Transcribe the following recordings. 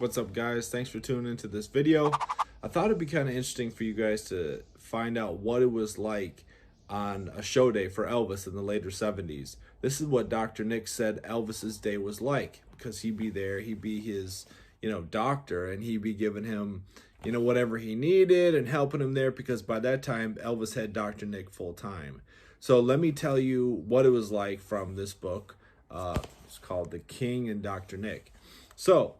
What's up, guys? Thanks for tuning into this video. I thought it'd be kind of interesting for you guys to find out what it was like on a show day for Elvis in the later 70s. This is what Dr. Nick said Elvis's day was like, because he'd be there, he'd be his, doctor, and he'd be giving him, whatever he needed and helping him there, because by that time Elvis had Dr. Nick full time. So let me tell you what it was like from this book. It's called The King and Dr. Nick. So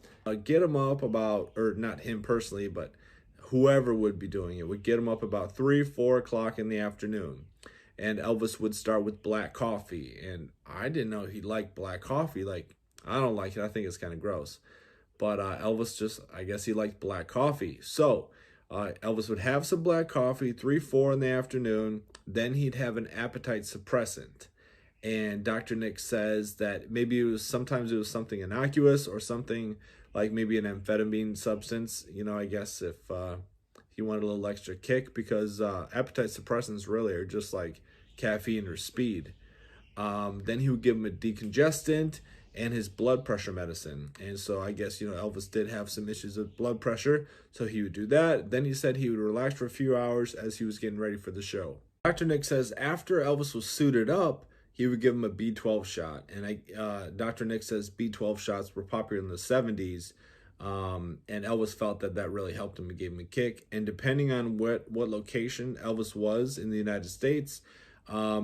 get him up about, or not him personally, but whoever would be doing it, would get him up about 3-4 o'clock in the afternoon. And Elvis would start with black coffee. And I didn't know he liked black coffee. Like, I don't like it. I think it's kind of gross. But Elvis just, I guess he liked black coffee. So Elvis would have some black coffee, 3-4 in the afternoon. Then he'd have an appetite suppressant. And Dr. Nick says that maybe sometimes it was something innocuous or something like maybe an amphetamine substance, I guess if he wanted a little extra kick, because appetite suppressants really are just like caffeine or speed. Then he would give him a decongestant and his blood pressure medicine. And so I guess, Elvis did have some issues with blood pressure, so he would do that. Then he said he would relax for a few hours as he was getting ready for the show. Dr. Nick says after Elvis was suited up, he would give him a B12 shot. And Dr. Nick says B12 shots were popular in the 70s. And Elvis felt that really helped him and gave him a kick. And depending on what location Elvis was in the United States,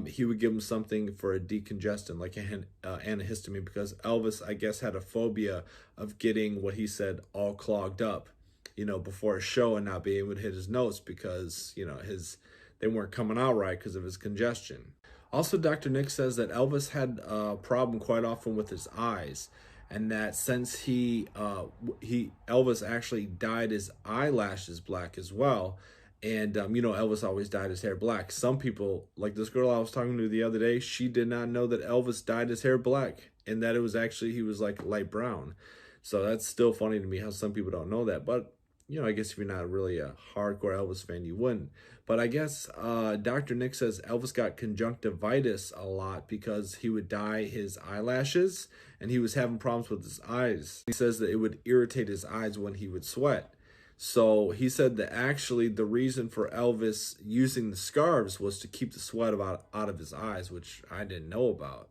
he would give him something for a decongestant, like an antihistamine, because Elvis, I guess, had a phobia of getting what he said all clogged up, before a show and not being able to hit his notes because, they weren't coming out right because of his congestion. Also, Dr. Nick says that Elvis had a problem quite often with his eyes, and that since Elvis actually dyed his eyelashes black as well, and Elvis always dyed his hair black. Some people, like this girl I was talking to the other day, she did not know that Elvis dyed his hair black, and that it was actually, he was like light brown. So that's still funny to me how some people don't know that, but I guess if you're not really a hardcore Elvis fan, you wouldn't. But I guess Dr. Nick says Elvis got conjunctivitis a lot because he would dye his eyelashes and he was having problems with his eyes. He says that it would irritate his eyes when he would sweat. So he said that actually the reason for Elvis using the scarves was to keep the sweat out of his eyes, which I didn't know about.